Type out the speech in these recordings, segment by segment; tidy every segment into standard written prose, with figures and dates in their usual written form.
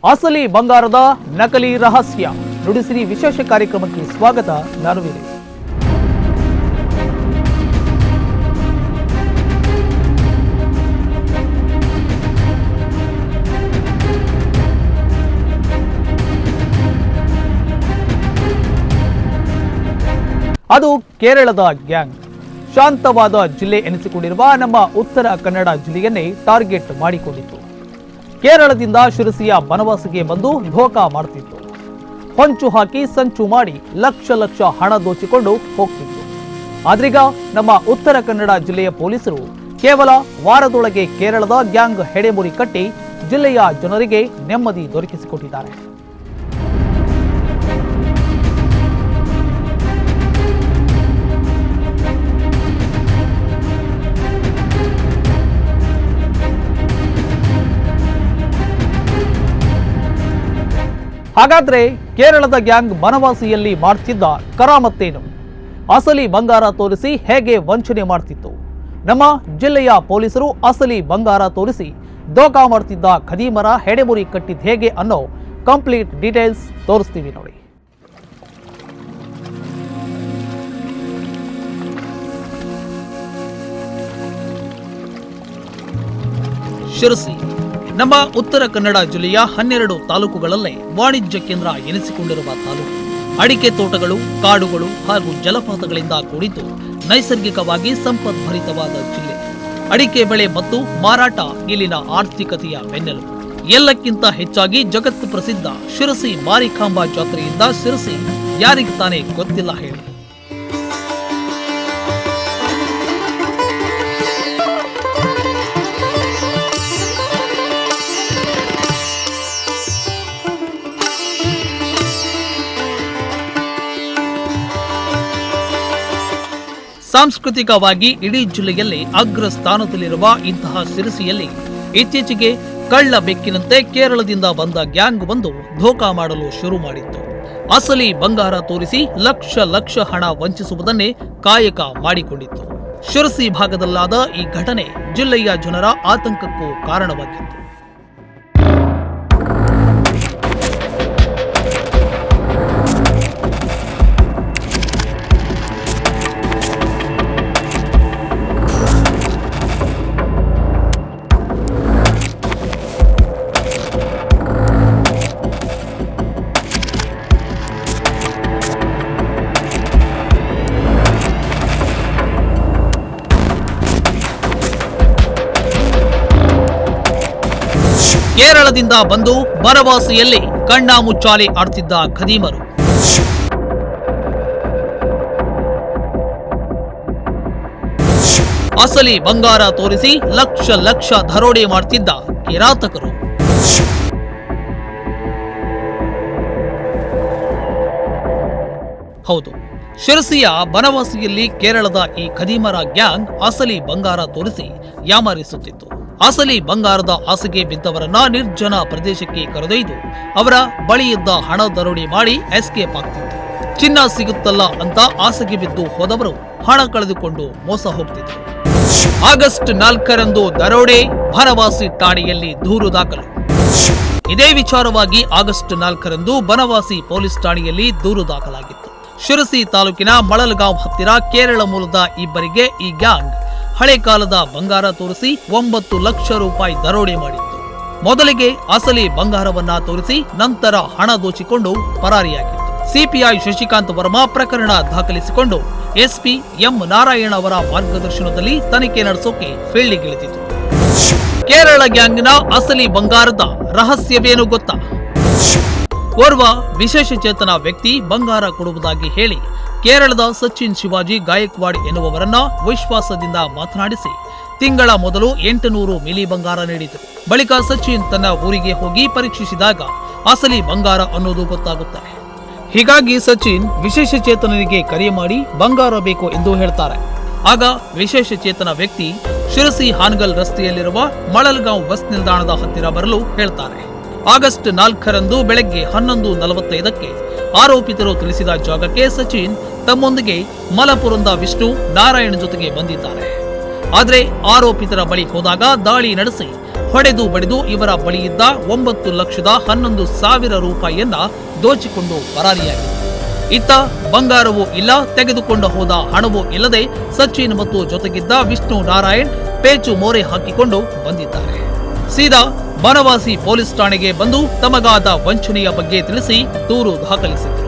ಅಸಲಿ ಬಂಗಾರದ ನಕಲಿ ರಹಸ್ಯ ನುಡಿಸಿರಿ ವಿಶೇಷ ಕಾರ್ಯಕ್ರಮಕ್ಕೆ ಸ್ವಾಗತ. ನಾನು ವೀರೇಶ್. ಅದು ಕೇರಳದ ಗ್ಯಾಂಗ್. ಶಾಂತವಾದ ಜಿಲ್ಲೆ ಎನಿಸಿಕೊಂಡಿರುವ ನಮ್ಮ ಉತ್ತರ ಕನ್ನಡ ಜಿಲ್ಲೆಯನ್ನೇ ಟಾರ್ಗೆಟ್ ಮಾಡಿಕೊಂಡಿತ್ತು. ಕೇರಳದಿಂದ ಶಿರಸಿಯ ಬನವಾಸಿಗೆ ಬಂದು ಧೋಕಾ ಮಾಡ್ತಿತ್ತು. ಹೊಂಚು ಹಾಕಿ ಸಂಚು ಮಾಡಿ ಲಕ್ಷ ಲಕ್ಷ ಹಣ ದೋಚಿಕೊಂಡು ಹೋಗ್ತಿತ್ತು. ಆದ್ರೀಗ ನಮ್ಮ ಉತ್ತರ ಕನ್ನಡ ಜಿಲ್ಲೆಯ ಪೊಲೀಸರು ಕೇವಲ ವಾರದೊಳಗೆ ಕೇರಳದ ಗ್ಯಾಂಗ್ ಹೆಡೆಮುರಿ ಕಟ್ಟಿ ಜಿಲ್ಲೆಯ ಜನರಿಗೆ ನೆಮ್ಮದಿ ದೊರಕಿಸಿಕೊಟ್ಟಿದ್ದಾರೆ. ಹಾಗಾದ್ರೆ ಕೇರಳದ ಗ್ಯಾಂಗ್ ಬನವಾಸಿಯಲ್ಲಿ ಮಾಡ್ತಿದ್ದ ಕರಾಮತ್ತೇನು? ಅಸಲಿ ಬಂಗಾರ ತೋರಿಸಿ ಹೇಗೆ ವಂಚನೆ ಮಾಡ್ತಿತ್ತು? ನಮ್ಮ ಜಿಲ್ಲೆಯ ಪೊಲೀಸರು ಅಸಲಿ ಬಂಗಾರ ತೋರಿಸಿ ದೋಖಾ ಮಾಡ್ತಿದ್ದ ಖದೀಮರ ಹೆಡೆಮುರಿ ಕಟ್ಟಿದ್ ಹೇಗೆ ಅನ್ನೋ ಕಂಪ್ಲೀಟ್ ಡೀಟೇಲ್ಸ್ ತೋರಿಸ್ತೀವಿ ನೋಡಿ. ಶಿರಸಿ ನಮ್ಮ ಉತ್ತರ ಕನ್ನಡ ಜಿಲ್ಲೆಯ 12 ತಾಲೂಕುಗಳಲ್ಲೇ ವಾಣಿಜ್ಯ ಕೇಂದ್ರ ಎನಿಸಿಕೊಂಡಿರುವ ತಾಲೂಕು. ಅಡಿಕೆ ತೋಟಗಳು, ಕಾಡುಗಳು ಹಾಗೂ ಜಲಪಾತಗಳಿಂದ ಕೂಡಿದ್ದು ನೈಸರ್ಗಿಕವಾಗಿ ಸಂಪದ್ಭರಿತವಾದ ಜಿಲ್ಲೆ. ಅಡಿಕೆ ಬೆಳೆ ಮತ್ತು ಮಾರಾಟ ಇಲ್ಲಿನ ಆರ್ಥಿಕತೆಯ ಬೆನ್ನೆಲುಬು. ಎಲ್ಲಕ್ಕಿಂತ ಹೆಚ್ಚಾಗಿ ಜಗತ್ತು ಪ್ರಸಿದ್ಧ ಶಿರಸಿ ಮಾರಿಕಾಂಬಾ ಜಾತ್ರೆಯಿಂದ ಶಿರಸಿ ಯಾರಿಗೆ ತಾನೇ ಗೊತ್ತಿಲ್ಲ ಹೇಳಿ. ಸಾಂಸ್ಕೃತಿಕವಾಗಿ ಇಡೀ ಜಿಲ್ಲೆಯಲ್ಲಿ ಅಗ್ರ ಸ್ಥಾನದಲ್ಲಿರುವ ಇಂತಹ ಶಿರಸಿಯಲ್ಲಿ ಇತ್ತೀಚೆಗೆ ಕಳ್ಳ ಬೆಕ್ಕಿನಂತೆ ಕೇರಳದಿಂದ ಬಂದ ಗ್ಯಾಂಗ್ ಬಂದು ಧೋಕಾ ಮಾಡಲು ಶುರು ಮಾಡಿತ್ತು. ಅಸಲಿ ಬಂಗಾರ ತೋರಿಸಿ ಲಕ್ಷ ಲಕ್ಷ ಹಣ ವಂಚಿಸುವುದನ್ನೇ ಕಾಯಕ ಮಾಡಿಕೊಂಡಿತ್ತು. ಶಿರಸಿ ಭಾಗದಲ್ಲಾದ ಈ ಘಟನೆ ಜಿಲ್ಲೆಯ ಜನರ ಆತಂಕಕ್ಕೂ ಕಾರಣವಾಗಿತ್ತು. ಕೇರಳದಿಂದ ಬಂದು ಬನವಾಸಿಯಲ್ಲಿ ಕಣ್ಣಾ ಮುಚ್ಚಾಲೆ ಆಡ್ತಿದ್ದ ಖದೀಮರು. ಅಸಲಿ ಬಂಗಾರ ತೋರಿಸಿ ಲಕ್ಷ ಲಕ್ಷ ದರೋಡೆ ಮಾಡ್ತಿದ್ದ ಕಿರಾತಕರು. ಹೌದು, ಶಿರಸಿಯ ಬನವಾಸಿಯಲ್ಲಿ ಕೇರಳದ ಈ ಖದೀಮರ ಗ್ಯಾಂಗ್ ಅಸಲಿ ಬಂಗಾರ ತೋರಿಸಿ ಯಾಮಾರಿಸುತ್ತಿತ್ತು. ಅಸಲಿ ಬಂಗಾರದ ಆಸೆಗೆ ಬಿದ್ದವರನ್ನ ನಿರ್ಜನ ಪ್ರದೇಶಕ್ಕೆ ಕರೆದೊಯ್ದು ಅವರ ಬಳಿಯಿದ್ದ ಹಣ ದರೋಡೆ ಮಾಡಿ ಎಸ್ಕೇಪ್ ಆಗ್ತಿತ್ತು. ಚಿನ್ನ ಸಿಗುತ್ತಲ್ಲ ಅಂತ ಆಸೆಗೆ ಬಿದ್ದು ಹೋದವರು ಹಣ ಕಳೆದುಕೊಂಡು ಮೋಸ ಹೋಗ್ತಿದ್ರು. ಆಗಸ್ಟ್ 4ರಂದು ದರೋಡೆ, ಬನವಾಸಿ ಠಾಣೆಯಲ್ಲಿ ದೂರು ದಾಖಲು. ಇದೇ ವಿಚಾರವಾಗಿ ಆಗಸ್ಟ್ 4ರಂದು ಬನವಾಸಿ ಪೊಲೀಸ್ ಠಾಣೆಯಲ್ಲಿ ದೂರು ದಾಖಲಾಗಿತ್ತು. ಶಿರಸಿ ತಾಲೂಕಿನ ಮಳಲ್ಗಾಂವ್ ಹತ್ತಿರ ಕೇರಳ ಮೂಲದ ಇಬ್ಬರಿಗೆ ಈ ಗ್ಯಾಂಗ್ ಹಳೆ ಕಾಲದ ಬಂಗಾರ ತೋರಿಸಿ 9 ಲಕ್ಷ ರೂಪಾಯಿ ದರೋಡೆ ಮಾಡಿತ್ತು. ಮೊದಲಿಗೆ ಅಸಲಿ ಬಂಗಾರವನ್ನ ತೋರಿಸಿ ನಂತರ ಹಣ ದೋಚಿಕೊಂಡು ಪರಾರಿಯಾಗಿತ್ತು. ಸಿಪಿಐ ಶಶಿಕಾಂತ್ ವರ್ಮಾ ಪ್ರಕರಣ ದಾಖಲಿಸಿಕೊಂಡು ಎಸ್ಪಿ ಎಂ ನಾರಾಯಣ ಅವರ ಮಾರ್ಗದರ್ಶನದಲ್ಲಿ ತನಿಖೆ ನಡೆಸೋಕೆ ಫೀಲ್ಡಿಗಿಳಿದಿತ್ತು. ಕೇರಳ ಗ್ಯಾಂಗ್ನ ಅಸಲಿ ಬಂಗಾರದ ರಹಸ್ಯವೇನು ಗೊತ್ತಾ? ಓರ್ವ ವಿಶೇಷ ಚೇತನ ವ್ಯಕ್ತಿ ಬಂಗಾರ ಕೊಡುವುದಾಗಿ ಹೇಳಿ ಕೇರಳದ ಸಚಿನ್ ಶಿವಾಜಿ ಗಾಯಕ್ವಾಡ್ ಎನ್ನುವವರನ್ನ ವಿಶ್ವಾಸದಿಂದ ಮಾತನಾಡಿಸಿ ತಿಂಗಳ ಮೊದಲು 800 ಮಿಲಿ ಬಂಗಾರ ನೀಡಿದರು. ಬಳಿಕ ಸಚಿನ್ ತನ್ನ ಊರಿಗೆ ಹೋಗಿ ಪರೀಕ್ಷಿಸಿದಾಗ ಅಸಲಿ ಬಂಗಾರ ಅನ್ನೋದು ಗೊತ್ತಾಗುತ್ತೆ. ಹೀಗಾಗಿ ಸಚಿನ್ ವಿಶೇಷ ಚೇತನರಿಗೆ ಕರೆ ಮಾಡಿ ಬಂಗಾರ ಬೇಕು ಎಂದು ಹೇಳ್ತಾರೆ. ಆಗ ವಿಶೇಷ ಚೇತನ ವ್ಯಕ್ತಿ ಶಿರಸಿ ಹಾನಗಲ್ ರಸ್ತೆಯಲ್ಲಿರುವ ಮಳಲ್ಗಾಂವ್ ಬಸ್ ನಿಲ್ದಾಣದ ಹತ್ತಿರ ಬರಲು ಹೇಳ್ತಾರೆ. ಆಗಸ್ಟ್ 4ರಂದು ಬೆಳಗ್ಗೆ 11:45ಕ್ಕೆ ಆರೋಪಿತರು ತಿಳಿಸಿದ ಜಾಗಕ್ಕೆ ಸಚಿನ್ ತಮ್ಮೊಂದಿಗೆ ಮಲಪುರದ ವಿಷ್ಣು ನಾರಾಯಣ್ ಜೊತೆಗೆ ಬಂದಿದ್ದಾರೆ. ಆದರೆ ಆರೋಪಿತರ ಬಳಿ ಹೋದಾಗ ದಾಳಿ ನಡೆಸಿ ಹೊಡೆದು ಬಡಿದು ಇವರ ಬಳಿಯಿದ್ದ 9,11,000 ರೂಪಾಯಿಯನ್ನ ದೋಚಿಕೊಂಡು ಪರಾರಿಯಾಗಿದೆ. ಇತ್ತ ಬಂಗಾರವೂ ಇಲ್ಲ, ತೆಗೆದುಕೊಂಡು ಹೋದ ಹಣವೂ ಇಲ್ಲದೆ ಸಚಿನ್ ಮತ್ತು ಜೊತೆಗಿದ್ದ ವಿಷ್ಣು ನಾರಾಯಣ್ ಪೇಚು ಮೋರೆ ಹಾಕಿಕೊಂಡು ಬಂದಿದ್ದಾರೆ. ಸೀದಾ ಬನವಾಸಿ ಪೊಲೀಸ್ ಠಾಣೆಗೆ ಬಂದು ತಮಗಾದ ವಂಚನೆಯ ಬಗ್ಗೆ ತಿಳಿಸಿ ದೂರು ದಾಖಲಿಸಿದರು.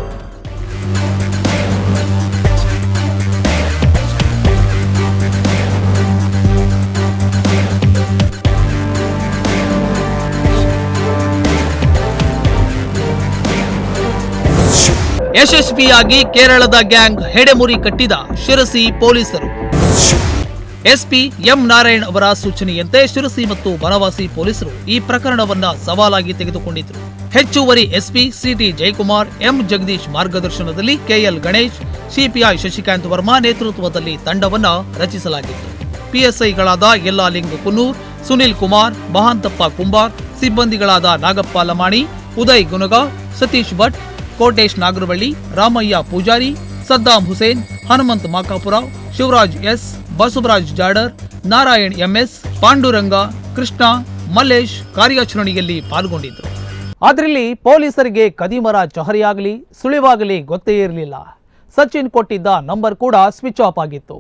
ಯಶಸ್ವಿಯಾಗಿ ಕೇರಳದ ಗ್ಯಾಂಗ್ ಹೆಡೆಮುರಿ ಕಟ್ಟಿದ ಶಿರಸಿ ಪೊಲೀಸರು. ಎಸ್ಪಿ ಎಂ ನಾರಾಯಣ್ ಅವರ ಸೂಚನೆಯಂತೆ ಶಿರಸಿ ಮತ್ತು ಬನವಾಸಿ ಪೊಲೀಸರು ಈ ಪ್ರಕರಣವನ್ನ ಸವಾಲಾಗಿ ತೆಗೆದುಕೊಂಡಿದ್ದರು. ಹೆಚ್ಚುವರಿ SP city Jayakumar, M Jagadish ಮಾರ್ಗದರ್ಶನದಲ್ಲಿ ಕೆಎಲ್ ಗಣೇಶ್, ಸಿಪಿಐ ಶಶಿಕಾಂತ್ ವರ್ಮಾ ನೇತೃತ್ವದಲ್ಲಿ ತಂಡವನ್ನ ರಚಿಸಲಾಗಿತ್ತು. ಪಿಎಸ್ಐಗಳಾದ ಯಲ್ಲಾಲಿಂಗ ಕುನ್ನೂರ್, ಸುನಿಲ್ ಕುಮಾರ್, ಮಹಾಂತಪ್ಪ ಕುಂಬಾರ್, ಸಿಬ್ಬಂದಿಗಳಾದ ನಾಗಪ್ಪ ಲಮಾಣಿ, ಉದಯ್ ಗುನಗ, ಸತೀಶ್ ಭಟ್, ಕೋಟೇಶ್ ನಾಗರವಳ್ಳಿ, ರಾಮಯ್ಯ ಪೂಜಾರಿ, ಸದ್ದಾಂ ಹುಸೇನ್, ಹನುಮಂತ್ ಮಾಕಾಪುರ, ಶಿವರಾಜ್ ಎಸ್, ಬಸವರಾಜ್ ಜಾಡರ್, ನಾರಾಯಣ್ ಎಂಎಸ್, ಪಾಂಡುರಂಗ, ಕೃಷ್ಣ, ಮಲ್ಲೇಶ್ ಕಾರ್ಯಾಚರಣೆಯಲ್ಲಿ ಪಾಲ್ಗೊಂಡಿದ್ದರು. ಆದ್ರಲ್ಲಿ ಪೊಲೀಸರಿಗೆ ಕದಿಮರ ಚಹರಿಯಾಗಲಿ ಸುಳಿವಾಗಲಿ ಗೊತ್ತೇ ಇರಲಿಲ್ಲ. ಸಚಿನ್ ಕೊಟ್ಟಿದ್ದ ನಂಬರ್ ಕೂಡ ಸ್ವಿಚ್ ಆಫ್ ಆಗಿತ್ತು.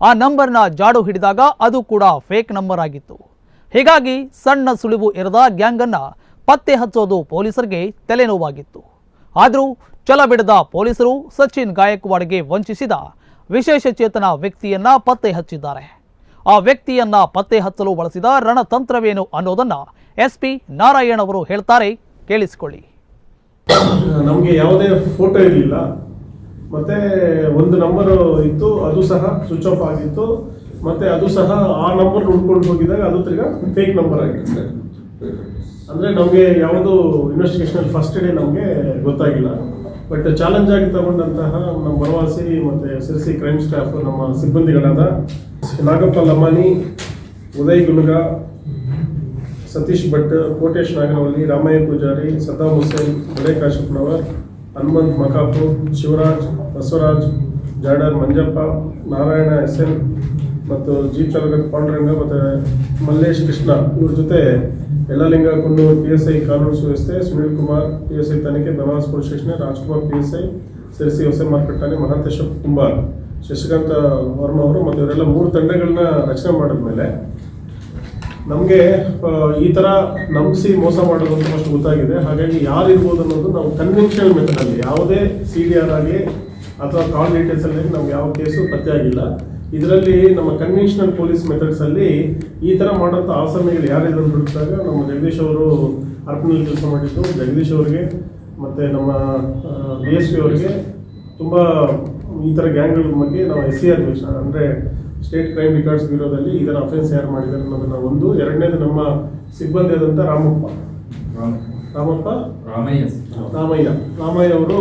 ಆ ನಂಬರ್ನ ಜಾಡು ಹಿಡಿದಾಗ ಅದು ಕೂಡ ಫೇಕ್ ನಂಬರ್ ಆಗಿತ್ತು. ಹೀಗಾಗಿ ಸಣ್ಣ ಸುಳಿವು ಇರದ ಗ್ಯಾಂಗ್ ಅನ್ನ ಪತ್ತೆ ಹಚ್ಚೋದು ಪೊಲೀಸರಿಗೆ ತಲೆನೋವಾಗಿತ್ತು. ಆದರೂ ಛಲ ಬಿಡದ ಪೊಲೀಸರು ಸಚಿನ್ ಗಾಯಕ್ವಾಡ್ಗೆ ವಂಚಿಸಿದ ವಿಶೇಷ ಚೇತನ ವ್ಯಕ್ತಿಯನ್ನ ಪತ್ತೆ ಹಚ್ಚಿದ್ದಾರೆ. ಆ ವ್ಯಕ್ತಿಯನ್ನ ಪತ್ತೆ ಹಚ್ಚಲು ಬಳಸಿದ ರಣತಂತ್ರವೇನು ಅನ್ನೋದನ್ನ ಎಸ್ಪಿ ನಾರಾಯಣ್ ಅವರು ಹೇಳ್ತಾರೆ, ಕೇಳಿಸಿಕೊಳ್ಳಿ. ನಮಗೆ ಯಾವುದೇ ಫೋಟೋ ಇರಲಿಲ್ಲ, ಮತ್ತೆ ಒಂದು ನಂಬರ್ ಇತ್ತು, ಅದು ಸಹ ಸ್ವಿಚ್ ಆಫ್ ಆಗಿತ್ತು, ಮತ್ತೆ ಅದು ಸಹ ಆ ನಂಬರ್ ಹುಡ್ಕೊಂಡು ಹೋಗಿದಾಗ ಅದು ತಿರ್ಗಾ ಫೇಕ್ ನಂಬರ್ ಆಗಿತ್ತು. ಅಂದರೆ ನಮಗೆ ಯಾವುದು ಇನ್ವೆಸ್ಟಿಗೇಷನ್ ಫಸ್ಟ್ ಡೇ ನಮಗೆ ಗೊತ್ತಾಗಿಲ್ಲ. ಬಟ್ ಚಾಲೆಂಜ್ ಆಗಿ ತಗೊಂಡಂತಹ ನಮ್ಮ ಬನವಾಸಿ ಮತ್ತು ಸಿರ್ಸಿ ಕ್ರೈಮ್ ಸ್ಟಾಫ್ ನಮ್ಮ ಸಿಬ್ಬಂದಿಗಳಾದ ನಾಗಪ್ಪ ಲಮಾನಿ, ಉದಯ್ ಗುನುಗ, ಸತೀಶ್ ಭಟ್, ಕೋಟೇಶ್ ನಾಗರವಳ್ಳಿ, ರಾಮಯ್ಯ ಪೂಜಾರಿ, ಸದ್ದಾಂ ಹುಸೇನ್, ಬಡೆ ಕಾಶಪ್ಪನವರ್, ಹನುಮಂತ್ ಮಕಾಪುರ್, ಶಿವರಾಜ್, ಬಸವರಾಜ್ ಜಾಡರ್, ಮಂಜಪ್ಪ, ನಾರಾಯಣ ಎಸ್ಎನ್ ಮತ್ತು ಜೀಪ್ ಚಾಲಕ ಪಾಂಡುರಂಗ ಮತ್ತು ಮಲ್ಲೇಶ್ ಕೃಷ್ಣ ಇವ್ರ ಜೊತೆ ಯಲ್ಲಾಲಿಂಗ ಕುನ್ನೂರ್ PSI ಕಾನೂನು ಸುವ್ಯವಸ್ಥೆ, ಸುನಿಲ್ ಕುಮಾರ್ PSI ತನಿಖೆ Banavasi police station, Rajkumar PSI Sirsi ಹೊಸ ಮಾರ್ಕೆಟ್ ಠಾಣೆ, ಮಹಾಂತೇಶ ಕುಂಬಾರ್, ಶಶಿಕಾಂತ ವರ್ಮಾ ಅವರು ಮತ್ತು ಇವರೆಲ್ಲ 3 ತಂಡಗಳನ್ನ ರಚನೆ ಮಾಡಿದ್ಮೇಲೆ ನಮಗೆ ಈ ಥರ ನಂಬಿಸಿ ಮೋಸ ಮಾಡೋದು ಅಂತ ಅಷ್ಟು ಗೊತ್ತಾಗಿದೆ. ಹಾಗಾಗಿ ಯಾರು ಇರ್ಬೋದು ಅನ್ನೋದು ನಾವು ಕನ್ವೆನ್ಷನಲ್ ಮೆಥಡಲ್ಲಿ ಯಾವುದೇ CDR ಆಗಿ ಅಥವಾ ಕಾಲ್ ಡೀಟೇಲ್ಸಲ್ಲಿ ನಮ್ಗೆ ಯಾವ ಕೇಸು ಪತ್ತೆ ಆಗಿಲ್ಲ. ಇದರಲ್ಲಿ ನಮ್ಮ ಕನ್ವೆನ್ಷನಲ್ ಪೊಲೀಸ್ ಮೆಥಡ್ಸಲ್ಲಿ ಈ ಥರ ಮಾಡೋಂಥ ಆಸಾಮಿಗಳು ಯಾರಿದ್ರು ಹುಡುಕಿದಾಗ ನಮ್ಮ ಜಗದೀಶ್ ಅವರು ಅರ್ಪಣೆಯಲ್ಲಿ ಕೆಲಸ ಮಾಡಿದ್ದು, ಜಗದೀಶ್ ಅವರಿಗೆ ಮತ್ತು ನಮ್ಮ DSP ಅವರಿಗೆ ತುಂಬ ಈ ಥರ ಗ್ಯಾಂಗ್ಗಳ ಬಗ್ಗೆ ನಾವು SCR ಅಂದರೆ ಸ್ಟೇಟ್ ಕ್ರೈಮ್ ರಿಕಾರ್ಡ್ಸ್ ಬ್ಯೂರೋದಲ್ಲಿ ಈ ಥರ ಅಫೆನ್ಸ್ ಯಾರು ಮಾಡಿದ್ದಾರೆ ಅನ್ನೋದನ್ನ ಒಂದು. ಎರಡನೇದು ನಮ್ಮ ಸಿಬ್ಬಂದಿ ಆದಂಥ ರಾಮಯ್ಯ ಅವರು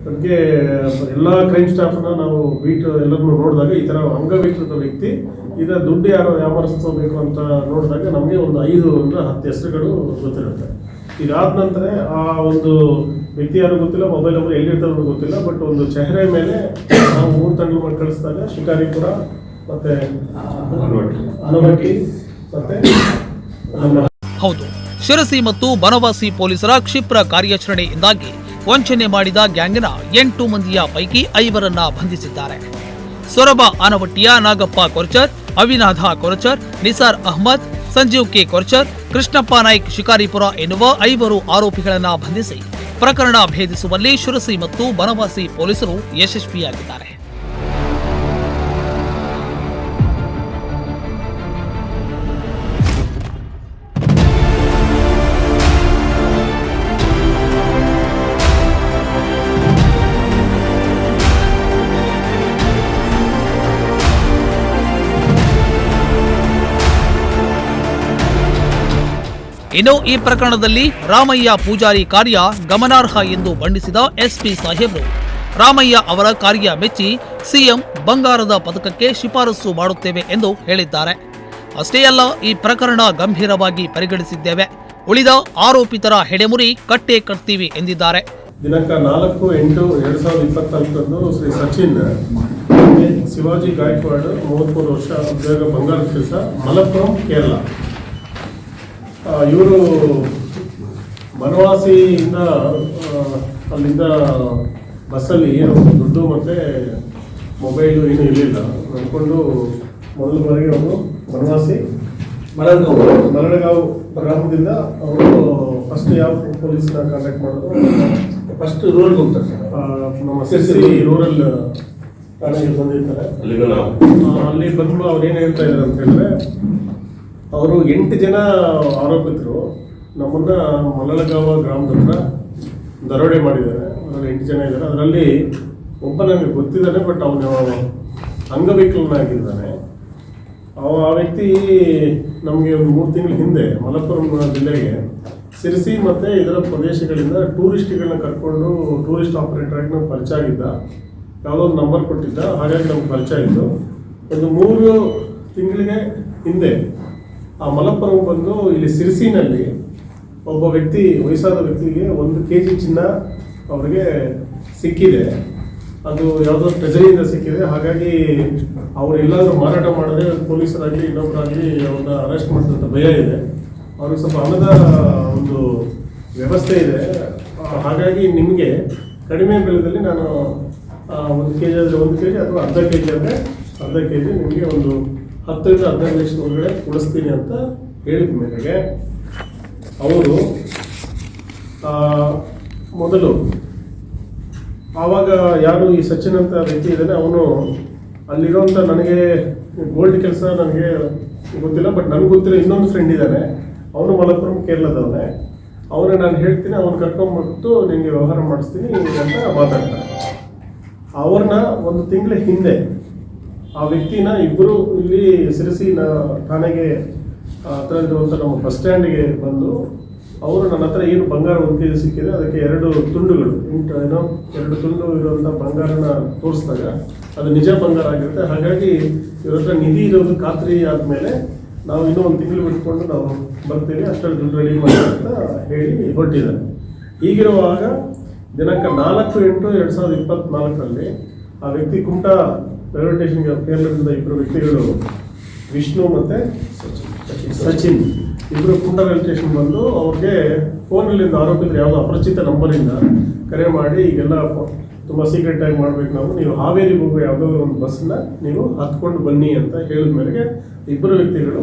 ಅದಕ್ಕೆ ಎಲ್ಲ ಕ್ರೈಮ್ ಸ್ಟಾಫ್ನ ನಾವು ಎಲ್ಲರನ್ನೂ ನೋಡಿದಾಗ ಈ ಥರ ಅಂಗವಿಕೃತ ವ್ಯಕ್ತಿ ಇದರ ದುಡ್ಡು ಯಾರು ವ್ಯಾಪಾರಿಸಬೇಕು ಅಂತ ನೋಡಿದಾಗ ನಮಗೆ ಒಂದು 5 ಅಂದರೆ 10 ಹೆಸರುಗಳು ಗೊತ್ತಿರುತ್ತೆ. ಇದಾದ ನಂತರ ಆ ಒಂದು ವ್ಯಕ್ತಿ ಯಾರು ಗೊತ್ತಿಲ್ಲ, ಮೊಬೈಲ್ ನಂಬರ್ ಎಲ್ಲಿರ್ತಾರೋ ಗೊತ್ತಿಲ್ಲ, ಬಟ್ ಒಂದು ಚೆಹರೆ ಮೇಲೆ ನಾವು 3 ತಂಡ ಮಾಡಿ ಕಳಿಸಿದಾಗ ಶಿಕಾರಿಪುರ ಮತ್ತೆ ಅನವಟ್ಟಿ ಮತ್ತೆ ಹೌದು, ಶಿರಸಿ ಮತ್ತು ಬನವಾಸಿ ಪೊಲೀಸರ ಕ್ಷಿಪ್ರ ಕಾರ್ಯಾಚರಣೆಯಿಂದಾಗಿ ವಂಚನೆ ಮಾಡಿದ ಗ್ಯಾಂಗ್ನ 8 ಮಂದಿಯ ಪೈಕಿ 5ರನ್ನ ಬಂಧಿಸಿದ್ದಾರೆ. ಸೊರಬ ಆನವಟ್ಟಿಯ ನಾಗಪ್ಪ ಕೊರ್ಚರ್, ಅವಿನಾಥ ಕೊರ್ಚರ್, ನಿಸಾರ್ ಅಹ್ಮದ್, ಸಂಜೀವ್ ಕೆ ಕೊರ್ಚರ್, ಕೃಷ್ಣಪ್ಪ ನಾಯ್ಕ್ ಶಿಕಾರಿಪುರ ಎನ್ನುವ 5 ಆರೋಪಿಗಳನ್ನ ಬಂಧಿಸಿ ಪ್ರಕರಣ ಭೇದಿಸುವಲ್ಲಿ ಶಿರಸಿ ಮತ್ತು ಬನವಾಸಿ ಪೊಲೀಸರು ಯಶಸ್ವಿಯಾಗಿದ್ದಾರೆ. ಇನ್ನು ಈ ಪ್ರಕರಣದಲ್ಲಿ ರಾಮಯ್ಯ ಪೂಜಾರಿ ಕಾರ್ಯ ಗಮನಾರ್ಹ ಎಂದು ಬಣ್ಣಿಸಿದ ಎಸ್ಪಿ ಸಾಹೇಬ್ರು ರಾಮಯ್ಯ ಅವರ ಕಾರ್ಯ ಮೆಚ್ಚಿ ಸಿಎಂ ಬಂಗಾರದ ಪದಕಕ್ಕೆ ಶಿಫಾರಸು ಮಾಡುತ್ತೇವೆ ಎಂದು ಹೇಳಿದ್ದಾರೆ. ಅಷ್ಟೇ ಅಲ್ಲ, ಈ ಪ್ರಕರಣ ಗಂಭೀರವಾಗಿ ಪರಿಗಣಿಸಿದ್ದೇವೆ, ಉಳಿದ ಆರೋಪಿತರ ಹೆಡೆಮುರಿ ಕಟ್ಟೆ ಕಟ್ತೀವಿ ಎಂದಿದ್ದಾರೆ. ದಿನಾಂಕ 4/8/2024 ಶ್ರೀ ಸಚಿನ್ ಶಿವಾಜಿ ಗಾಯಕ್ವಾಡ್ 33 ವರ್ಷ ಉದ್ಯೋಗ ಬಂಗಾರದ ಕೆಲಸ ಮಲಪ್ಪುರಂ ಕೇರಳ ಇವರು ಬನವಾಸಿಯಿಂದ ಅಲ್ಲಿಂದ ಬಸ್ಸಲ್ಲಿ ಏನು ದುಡ್ಡು ಮತ್ತು ಮೊಬೈಲು ಏನೂ ಇರಲಿಲ್ಲ ಅಂದ್ಕೊಂಡು ಮೊದಲ ಬಾರಿಗೆ ಅವರು ಬನವಾಸಿ ಮರಳಗಾಂವ್ ಗ್ರಾಮದಿಂದ ಅವರು ಫಸ್ಟ್ ಯಾವ ಪೊಲೀಸ್ನ ಕಾಂಟ್ಯಾಕ್ಟ್ ಮಾಡಿದ್ರು, ಫಸ್ಟ್ ರೂರಲ್ಗೆ ಹೋಗ್ತಾರೆ ಸರ್. ನಮ್ಮ ಸಿರ್ಸಿ ರೂರಲ್ ಠಾಣೆಗೆ ಬಂದಿರ್ತಾರೆ. ಅಲ್ಲಿ ಬಂದು ಅವ್ರು ಏನು ಹೇಳ್ತಾ ಇದ್ದಾರೆ ಅಂತ ಹೇಳಿದ್ರೆ, ಅವರು 8 ಜನ ಆರೋಪಿತರು ನಮ್ಮನ್ನ ಮರಳಗಾಂವ್ ಗ್ರಾಮದ ಹತ್ರ ದರೋಡೆ ಮಾಡಿದ್ದಾರೆ. ಅದರಲ್ಲಿ 8 ಜನ ಇದ್ದಾರೆ. ಅದರಲ್ಲಿ ಒಬ್ಬ ನನಗೆ ಗೊತ್ತಿದ್ದಾನೆ, ಬಟ್ ಅವನು ಅಂಗವಿಕಲನಾಗಿದ್ದಾನೆ. ಆ ವ್ಯಕ್ತಿ ನಮಗೆ ಒಂದು 3 ತಿಂಗಳ ಹಿಂದೆ ಮಲಪ್ಪುರಂ ಜಿಲ್ಲೆಗೆ ಸಿರ್ಸಿ ಮತ್ತು ಇದರ ಪ್ರದೇಶಗಳಿಂದ ಟೂರಿಸ್ಟ್ಗಳನ್ನ ಕರ್ಕೊಂಡು ಟೂರಿಸ್ಟ್ ಆಪರೇಟರ್ ಆಗಿ ನಮ್ಗೆ ಪರಿಚಯ ಆಗಿದ್ದ. ಯಾವುದೋ ಒಂದು ನಂಬರ್ ಕೊಟ್ಟಿದ್ದ, ಹಾಗಾಗಿ ನಮ್ಗೆ ಪರಿಚಯ ಇತ್ತು. ಒಂದು 3 ತಿಂಗಳಿಗೆ ಹಿಂದೆ ಆ ಮಲಪ್ಪುರಂ ಬಂದು ಇಲ್ಲಿ ಸಿರ್ಸಿನಲ್ಲಿ ಒಬ್ಬ ವ್ಯಕ್ತಿ, ವಯಸ್ಸಾದ ವ್ಯಕ್ತಿಗೆ 1 kg ಚಿನ್ನ ಅವರಿಗೆ ಸಿಕ್ಕಿದೆ. ಅದು ಯಾವುದೋ ಟ್ರೆಜರಿಯಿಂದ ಸಿಕ್ಕಿದೆ. ಹಾಗಾಗಿ ಅವರೆಲ್ಲಾದರೂ ಮಾರಾಟ ಮಾಡಿದ್ರೆ ಪೊಲೀಸರಾಗಲಿ ಇನ್ನೊಬ್ಬರಾಗಲಿ ಅವ್ರನ್ನ ಅರೆಸ್ಟ್ ಮಾಡಿದಂಥ ಭಯ ಇದೆ. ಅವ್ರಿಗೆ ಸ್ವಲ್ಪ ಹಣದ ಒಂದು ವ್ಯವಸ್ಥೆ ಇದೆ. ಹಾಗಾಗಿ ನಿಮಗೆ ಕಡಿಮೆ ಬೆಲೆದಲ್ಲಿ ನಾನು 1 kg ಆದರೆ 1 kg ಅಥವಾ ಅರ್ಧ kg ಅಂದರೆ ಅರ್ಧ kg ನಿಮಗೆ ಒಂದು 10 ರಿಂದ 15 ಲಕ್ಷದ ಒಳಗಡೆ ಕೊಡಿಸ್ತೀನಿ ಅಂತ ಹೇಳಿದ ಮೇರೆಗೆ ಅವರು ಮೊದಲು ಆವಾಗ ಯಾರು ಈ ಸಚಿನ್ ಅಂತ ವ್ಯಕ್ತಿ ಇದ್ದಾನೆ, ಅವನು ಅಲ್ಲಿರೋಂಥ ನನಗೆ ಗೋಲ್ಡ್ ಕೆಲಸ ನನಗೆ ಗೊತ್ತಿಲ್ಲ, ಬಟ್ ನನಗೆ ಗೊತ್ತಿರೋ ಇನ್ನೊಂದು ಫ್ರೆಂಡ್ ಇದ್ದಾನೆ, ಅವನು ಮಲಪ್ಪುರಂ ಕೇರಳದವನೇ. ಅವನಿಗೆ ನಾನು ಹೇಳ್ತೀನಿ, ಅವನು ಕರ್ಕೊಂಡ್ಬಿಟ್ಟು ನಿಮಗೆ ವ್ಯವಹಾರ ಮಾಡಿಸ್ತೀನಿ ಅಂತ ಮಾತಾಡ್ತಾರೆ. ಅವ್ರನ್ನ 1 ತಿಂಗಳ ಹಿಂದೆ ಆ ವ್ಯಕ್ತಿನ ಇಬ್ಬರು ಇಲ್ಲಿ ಸಿರಸಿ ಠಾಣೆಗೆ ಹತ್ರ ಇರುವಂಥ ನಮ್ಮ ಬಸ್ ಸ್ಟ್ಯಾಂಡಿಗೆ ಬಂದು ಅವರು ನನ್ನ ಹತ್ರ ಏನು ಬಂಗಾರ 1 kg ಸಿಕ್ಕಿದೆ, ಅದಕ್ಕೆ 2 ತುಂಡುಗಳು ಏನೋ 2 ತುಂಡು ಇರುವಂಥ ಬಂಗಾರನ ತೋರಿಸಿದಾಗ ಅದು ನಿಜ ಬಂಗಾರ ಆಗಿರುತ್ತೆ. ಹಾಗಾಗಿ ಇವ್ರ ಹತ್ರ ನಿಧಿ ಇರೋದು ಖಾತ್ರಿ ಆದಮೇಲೆ ನಾವು ಇನ್ನೂ 1 ತಿಂಗಳು ಬಿಟ್ಕೊಂಡು ನಾವು ಬರ್ತೀವಿ, ಅಷ್ಟರಲ್ಲಿ ದುಡ್ಡು ರೆಡಿ ಮಾಡಿ ಅಂತ ಹೇಳಿ ಹೊರಟಿದ್ದಾರೆ. ಹೀಗಿರುವಾಗ ದಿನಾಂಕ 4/8/2024 ಆ ವ್ಯಕ್ತಿ ಕುಮಟಾ ರೈಲ್ವೆ ಸ್ಟೇಷನ್ಗೆ ಕೇರಳದಿಂದ 2 ವ್ಯಕ್ತಿಗಳು, ವಿಷ್ಣು ಮತ್ತು ಸಚಿನ್, ಇಬ್ಬರು ಕುಮಟಾ ರೈಲ್ವೆ ಸ್ಟೇಷನ್ ಬಂದು ಅವ್ರಿಗೆ ಫೋನಲ್ಲಿಂದ ಆರೋಪಿತರು ಯಾವುದೋ ಅಪರಿಚಿತ ನಂಬರಿಂದ ಕರೆ ಮಾಡಿ, ಈಗೆಲ್ಲ ತುಂಬ ಸೀಕ್ರೆಟ್ ಆಗಿ ಮಾಡ್ಬೇಕು, ನೀವು ಹಾವೇರಿಗೆ ಹೋಗುವ ಯಾವುದೋ ಒಂದು ಬಸ್ನ ನೀವು ಹತ್ಕೊಂಡು ಬನ್ನಿ ಅಂತ ಹೇಳಿದ ಮೇರೆಗೆ ಇಬ್ಬರು ವ್ಯಕ್ತಿಗಳು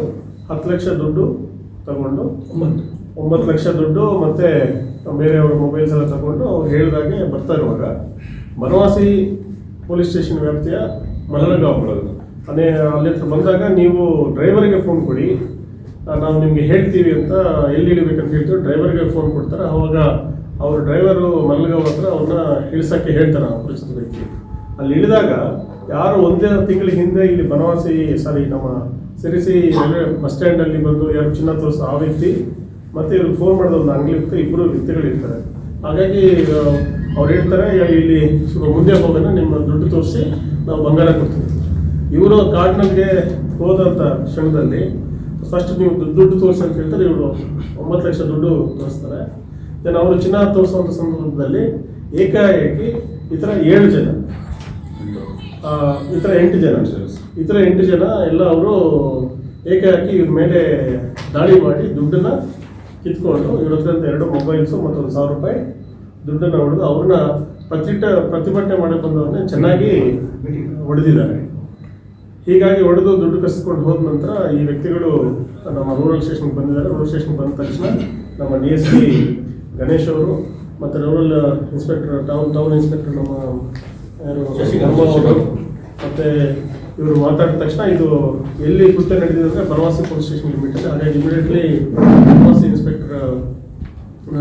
10 ಲಕ್ಷ ದುಡ್ಡು ತಗೊಂಡು 9 ಲಕ್ಷ ದುಡ್ಡು ಮತ್ತು ಬೇರೆಯವ್ರ ಮೊಬೈಲ್ಸ್ ಎಲ್ಲ ತಗೊಂಡು ಅವ್ರು ಹೇಳಿದಾಗೆ ಬರ್ತಾ ಇರುವಾಗ ಬನವಾಸಿ ಪೊಲೀಸ್ ಸ್ಟೇಷನ್ ವ್ಯಾಪ್ತಿಯ ಮರಳಗಾಂವ್ ಅಲ್ಲಿ ಹತ್ರ ಬಂದಾಗ ನೀವು ಡ್ರೈವರಿಗೆ ಫೋನ್ ಕೊಡಿ, ನಾವು ನಿಮಗೆ ಹೇಳ್ತೀವಿ ಅಂತ, ಎಲ್ಲಿ ಇಳಿಬೇಕಂತ ಹೇಳ್ತೀವಿ. ಡ್ರೈವರ್ಗೆ ಫೋನ್ ಕೊಡ್ತಾರೆ. ಆವಾಗ ಅವರು ಡ್ರೈವರು ಮರಳಗಾಂವ್ ಹತ್ರ ಅವ್ರನ್ನ ಇಳಿಸೋಕ್ಕೆ ಹೇಳ್ತಾರೆ ಅಪರಿಚಿತ ವ್ಯಕ್ತಿ. ಅಲ್ಲಿ ಇಳಿದಾಗ ಯಾರು 1 ತಿಂಗಳ ಹಿಂದೆ ಇಲ್ಲಿ ನಮ್ಮ ಸಿರಿಸಿ ರೈಲ್ವೆ ಬಸ್ ಸ್ಟ್ಯಾಂಡಲ್ಲಿ ಬಂದು ಯಾರು ಚಿನ್ನ ತೋರಿಸ ಆ ವ್ಯಕ್ತಿ ಮತ್ತು ಇವ್ರಿಗೆ ಫೋನ್ ಮಾಡಿದ ಒಂದು ಅಂಗಡಿ ವ್ಯಕ್ತಿ, ಇಬ್ಬರು ವ್ಯಕ್ತಿಗಳು ಇರ್ತಾರೆ. ಹಾಗಾಗಿ ಅವ್ರು ಹೇಳ್ತಾರೆ, ಇಲ್ಲಿ ಸ್ವಲ್ಪ ಮುಂದೆ ಹೋಗೋಣ, ನಿಮ್ಮ ದುಡ್ಡು ತೋರಿಸಿ ನಾವು ಬಂಗಾರ ಕೊಡ್ತೀವಿ. ಇವರು ಕಾಡಿನಲ್ಲಿಗೆ ಹೋದಂಥ ಕ್ಷಣದಲ್ಲಿ ಫಸ್ಟ್ ನೀವು ದುಡ್ಡು ತೋರಿಸಿ ಅಂತ ಹೇಳ್ತಾರೆ. ಇವರು 9 ಲಕ್ಷ ದುಡ್ಡು ತೋರಿಸ್ತಾರೆ. ದೆನ್ ಅವರು ಚಿನ್ನ ತೋರಿಸುವಂಥ ಸಂದರ್ಭದಲ್ಲಿ ಏಕಾಏಕಿ ಈ ಥರ 7 ಜನ, ಈ ಥರ 8 ಜನ ಎಲ್ಲ ಅವರು ಏಕಾಏಕಿ ಇವ್ರ ಮೇಲೆ ದಾಳಿ ಮಾಡಿ ದುಡ್ಡನ್ನು ಕಿತ್ಕೊಂಡು ಇವ್ರ ಹತ್ರ 2 ಮೊಬೈಲ್ಸು ಮತ್ತು 1,000 ರೂಪಾಯಿ ದುಡ್ಡನ್ನು ಹೊಡೆದು ಅವ್ರನ್ನ ಪ್ರತಿಭಟನೆ ಮಾಡಿ ಬಂದವ್ರನ್ನ ಚೆನ್ನಾಗಿ ಹೊಡೆದಿದ್ದಾರೆ. ಹೀಗಾಗಿ ಹೊಡೆದು ದುಡ್ಡು ಕಸಿಸ್ಕೊಂಡು ಹೋದ ನಂತರ ಈ ವ್ಯಕ್ತಿಗಳು ನಮ್ಮ ರೂರಲ್ ಸ್ಟೇಷನ್ಗೆ ಬಂದಿದ್ದಾರೆ. ರೂರಲ್ ಸ್ಟೇಷನ್ಗೆ ಬಂದ ತಕ್ಷಣ ನಮ್ಮ DSP ಗಣೇಶ್ ಅವರು ಮತ್ತು ರೂರಲ್ ಇನ್ಸ್ಪೆಕ್ಟರ್ ಟೌನ್ ಇನ್ಸ್ಪೆಕ್ಟರ್ ನಮ್ಮ ಅವರು ಮತ್ತು ಇವರು ಮಾತಾಡಿದ ತಕ್ಷಣ ಇದು ಎಲ್ಲಿ ಕೃತ್ಯ ನಡೆದಿದೆ ಅಂದರೆ ಬನವಾಸಿ ಪೊಲೀಸ್ ಸ್ಟೇಷನ್ ಲಿಮಿಟಲ್ಲಿ. ಹಾಗಾಗಿ ಇಮಿಡಿಯೇಟ್ಲಿ ಬನವಾಸಿ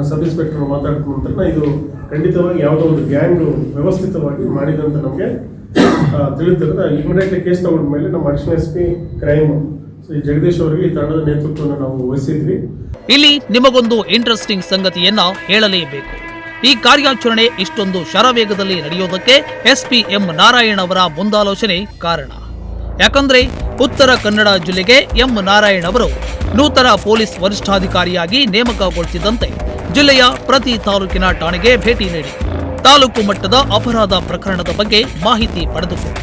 ಸಬ್ ಇನ್ಸ್ಪೆಕ್ಟರ್ ಮಾತಾಡಿದ ನಂತರ ಇದು ಖಂಡಿತವಾಗಿ ಯಾವುದೋ ಒಂದು ಗ್ಯಾಂಗ್ ವ್ಯವಸ್ಥಿತವಾಗಿ ಮಾಡಿದಂತ ನಮಗೆ ತಿಳಿದಿರುತ್ತೆ. ಇಮಿಡಿಯೇಟ್ಲಿ ಕೇಸ್ ತಗೊಂಡ ಮೇಲೆ ನಮ್ಮ additional SP crime Shri Jagadish ಅವರಿಗೆ ಈ ತಂಡದ ನೇತೃತ್ವವನ್ನು ನಾವು ವಹಿಸಿದ್ವಿ. ಇಲ್ಲಿ ನಿಮಗೊಂದು ಇಂಟ್ರೆಸ್ಟಿಂಗ್ ಸಂಗತಿಯನ್ನ ಹೇಳಲೇಬೇಕು. ಈ ಕಾರ್ಯಾಚರಣೆ ಇಷ್ಟೊಂದು ಶರವೇಗದಲ್ಲಿ ನಡೆಯೋದಕ್ಕೆ SP M ನಾರಾಯಣ್ ಅವರ ಮುಂದಾಲೋಚನೆ ಕಾರಣ. ಯಾಕಂದ್ರೆ ಉತ್ತರ ಕನ್ನಡ ಜಿಲ್ಲೆಗೆ M ನಾರಾಯಣ್ ಅವರು ನೂತನ ಪೊಲೀಸ್ ವರಿಷ್ಠಾಧಿಕಾರಿಯಾಗಿ ನೇಮಕಗೊಳಿಸಿದಂತೆ ಜಿಲ್ಲೆಯ ಪ್ರತಿ ತಾಲೂಕಿನ ಠಾಣೆಗೆ ಭೇಟಿ ನೀಡಿ ತಾಲೂಕು ಮಟ್ಟದ ಅಪರಾಧ ಪ್ರಕರಣದ ಬಗ್ಗೆ ಮಾಹಿತಿ ಪಡೆದುಕೊಂಡರು.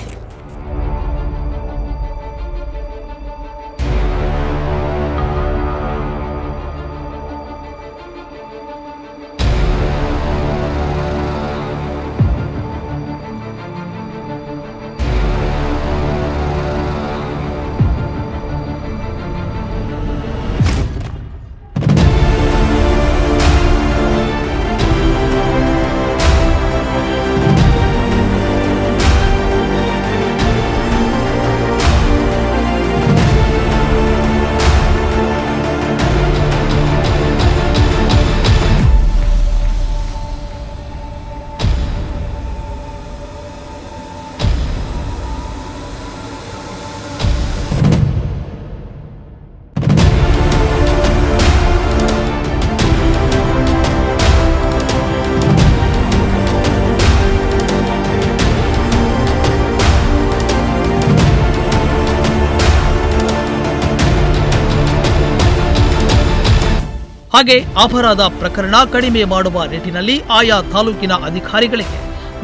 ಹಾಗೆ ಅಪರಾಧ ಪ್ರಕರಣ ಕಡಿಮೆ ಮಾಡುವ ನಿಟ್ಟಿನಲ್ಲಿ ಆಯಾ ತಾಲೂಕಿನ ಅಧಿಕಾರಿಗಳಿಗೆ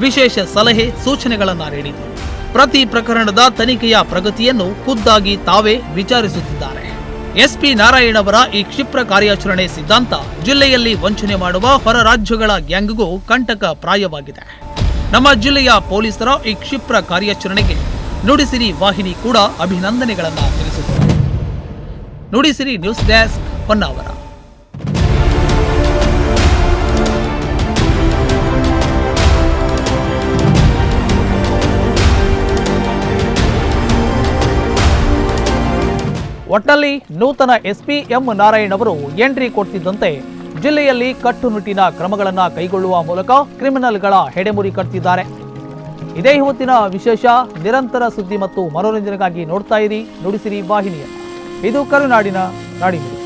ವಿಶೇಷ ಸಲಹೆ ಸೂಚನೆಗಳನ್ನು ನೀಡಿದರು. ಪ್ರತಿ ಪ್ರಕರಣದ ತನಿಖೆಯ ಪ್ರಗತಿಯನ್ನು ಖುದ್ದಾಗಿ ತಾವೇ ವಿಚಾರಿಸುತ್ತಿದ್ದಾರೆ. ಎಸ್ಪಿ ನಾರಾಯಣ್ ಅವರ ಈ ಕ್ಷಿಪ್ರ ಕಾರ್ಯಾಚರಣೆ ಸಿದ್ಧಾಂತ ಜಿಲ್ಲೆಯಲ್ಲಿ ವಂಚನೆ ಮಾಡುವ ಹೊರ ರಾಜ್ಯಗಳ ಗ್ಯಾಂಗ್ಗೂ ಕಂಟಕ ಪ್ರಾಯವಾಗಿದೆ. ನಮ್ಮ ಜಿಲ್ಲೆಯ ಪೊಲೀಸರ ಈ ಕ್ಷಿಪ್ರ ಕಾರ್ಯಾಚರಣೆಗೆ ನುಡಿಸಿರಿ ವಾಹಿನಿ ಕೂಡ ಅಭಿನಂದನೆಗಳನ್ನು ತಿಳಿಸುತ್ತದೆ. Nudisiri news desk, Honnavar. ಒಟ್ನಲ್ಲಿ ನೂತನ ಎಸ್ಪಿ ಎಂ ನಾರಾಯಣ್ ಅವರು ಎಂಟ್ರಿ ಕೊಡ್ತಿದ್ದಂತೆ ಜಿಲ್ಲೆಯಲ್ಲಿ ಕಟ್ಟುನಿಟ್ಟಿನ ಕ್ರಮಗಳನ್ನು ಕೈಗೊಳ್ಳುವ ಮೂಲಕ ಕ್ರಿಮಿನಲ್ಗಳ ಹೆಡೆಮುರಿ ಕಟ್ತಿದ್ದಾರೆ. ಇದೇ ಇವತ್ತಿನ ವಿಶೇಷ. ನಿರಂತರ ಸುದ್ದಿ ಮತ್ತು ಮನೋರಂಜನೆಗಾಗಿ ನೋಡ್ತಾ ಇರಿ ನುಡಿಸಿರಿ ವಾಹಿನಿಯನ್ನು. ಇದು ಕರುನಾಡಿನ ನಾಡಿ ನ್ಯೂಸ್.